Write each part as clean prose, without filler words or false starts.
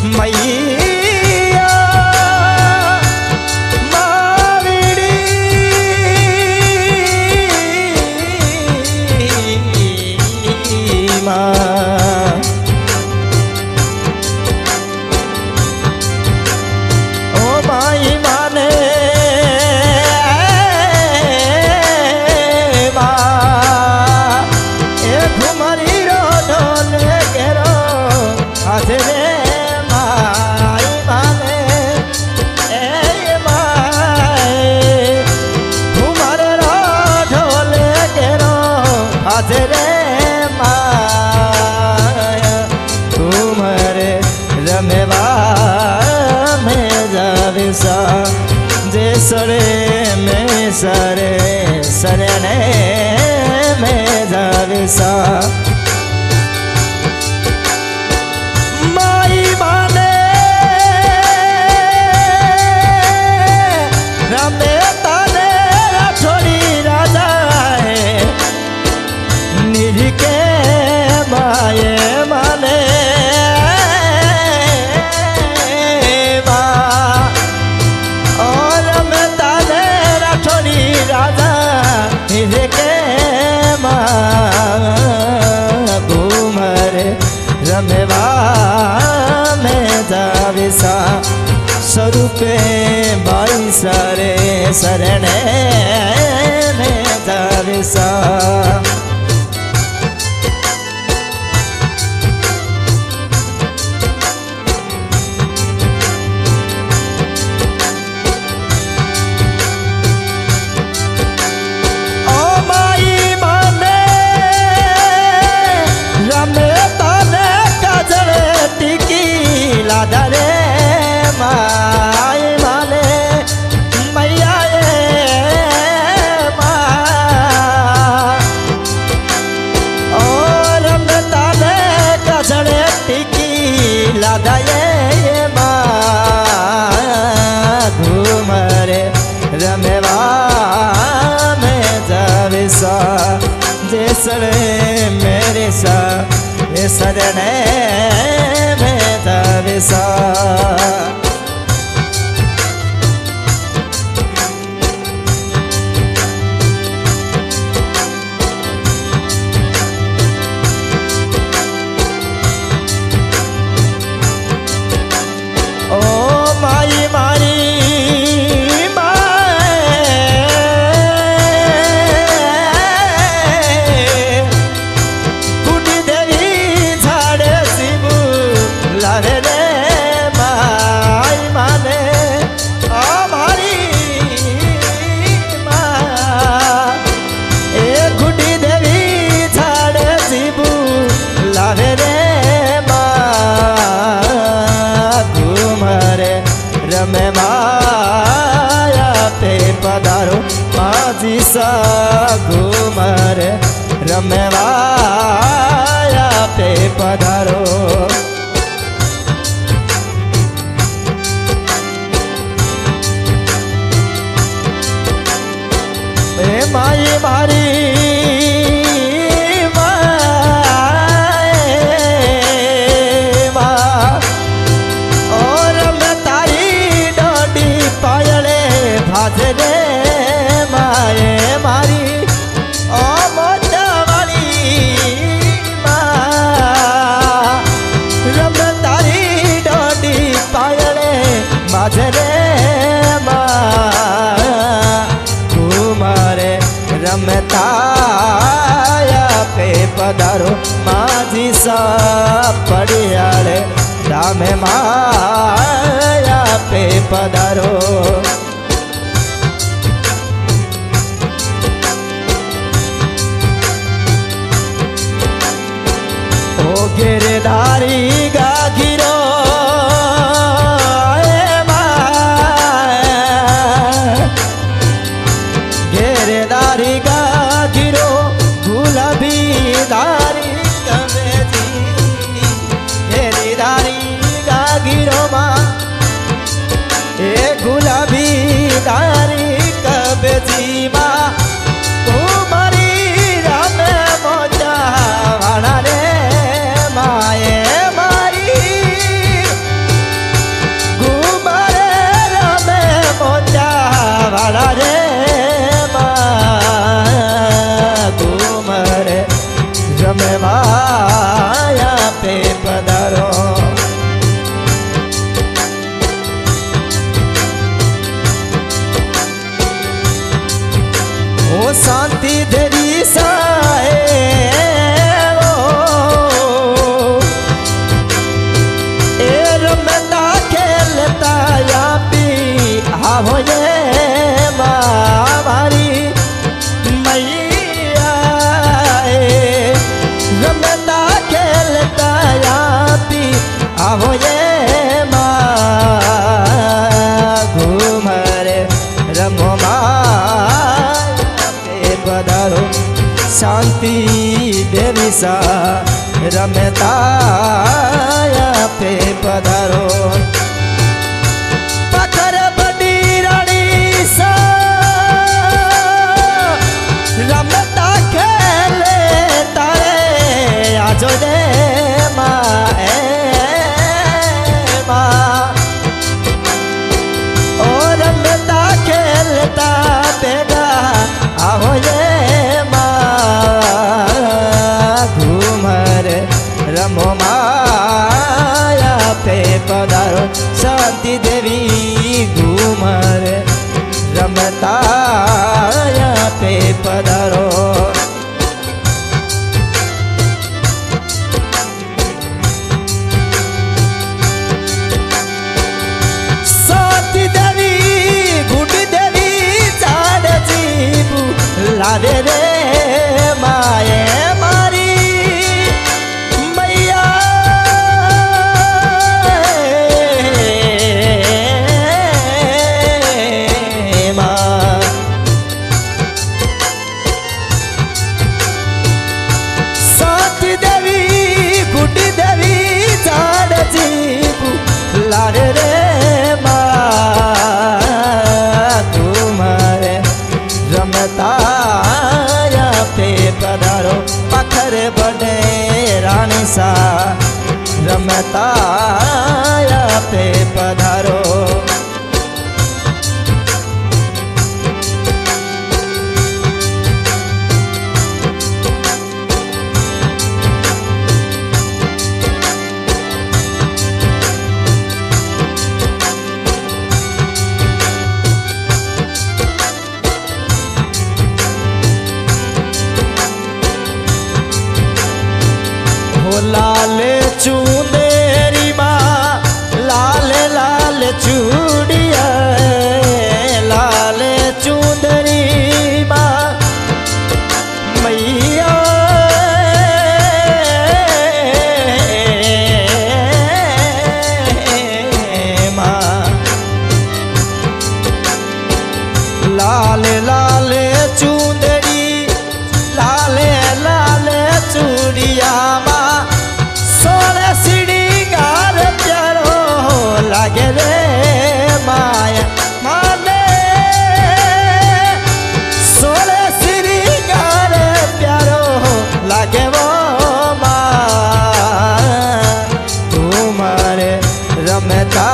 मैया मावड़ी माँ ओ माई माने जे सरे में सरे सरने में जाविसा माई माने रमे ताने छोड़ी राजा है निज के माये माने रमेवा में जाविसा स्वरूपे बाई सारे शरणे में जाविसा लादरे माई माने मैया और ताले कसड़े टिकी लादये घूमरे रमेवा में जाविसा जे सड़े मेरे सा ये सरने में जाविसा ओ माई मारी रमे माया पे पधारो माजी सा घूमर रमे माया पे पधारो माई मारी भाजरे माए मारी ओ मोटवाली माँ रम तारी डोडी पायले भाजरे माँ कुमारे रमताया पे पधारो माझी सा पड़ियाले दामे माया पे पधारो गिरधारी गागिरो गिरधारी गागिरो गुलाबी धारी कमेजी शांति देवी सा रमता पे पधारो पखर बड़ी रानी सा रमता खेले तारे आजो दे बेगा आहो ये घूमर रमो माया पे पधारो शांति देवी घूमर रमता पे पधारो लावे रे माए मारी मैया साथी देवी गुड्डी देवी झाड़ जीबू लावे रे तुम्हारे रमता पे पधारो पत्थर बड़े रानी सा रमता पे पधारो लाल चूंदेरी माँ लाल लाल चूड़िया लाल चूंदरी माँ मैया माँ लाल लाल चूंदरी लाल लाल चूड़िया लागे रे माया माने सोले श्रृंगार प्यारो लागे वो तुम्हारे रमता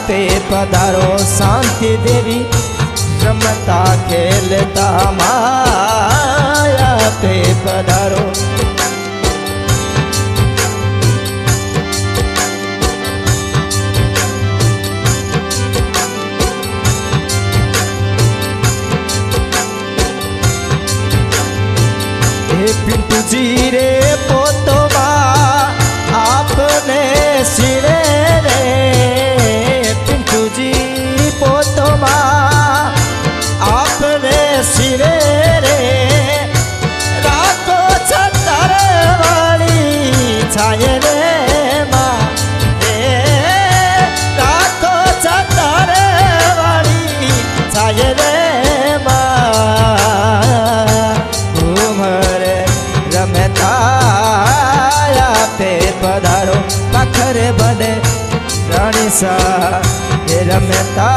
पे पधारो शांति देवी रमता खेलता माया पे पधारो पिंटू जी रे पोतोबा आपने सिरे रे पिंटू जी पोतोबा आपने सिरे रे रातो छतर वाली छाये रे माँ रातो छतर वाली छाये रे पे पधारो पत्थर बने रानी सा रमता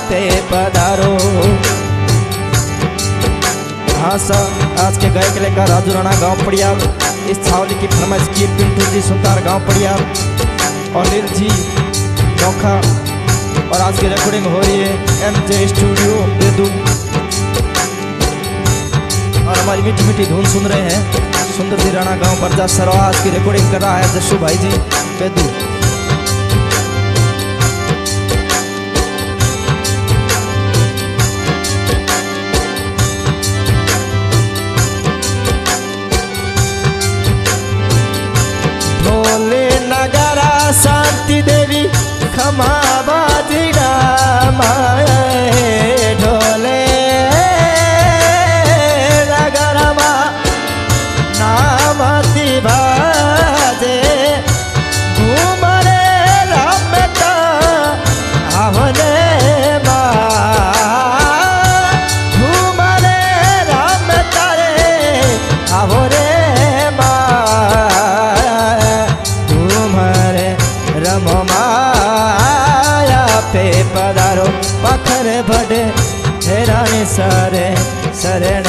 पे पधारो। हाँ सर, आज के गायक लेकर राजू राणा गाँव पड़ियाल इस छावली की फरमाइश की पिंटू जी सुतार गाँव पड़ियाल और नील जी नौखा। और आज की रिकॉर्डिंग हो रही है MJ स्टूडियो बेदू। और हमारी मीठी मीठी धुन सुन रहे हैं सुंदर जी राणा गांव बरजा सरवा। आज की रिकॉर्डिंग कर रहा है जशु भाई जी बेदू। ढोले नगरा शांति देवी खमा बाजीरा माए ढोले बाजे घूमरे रमता आवले माँ घूमरे रम पधारो पाखर बड़े हेरानी सारे शरण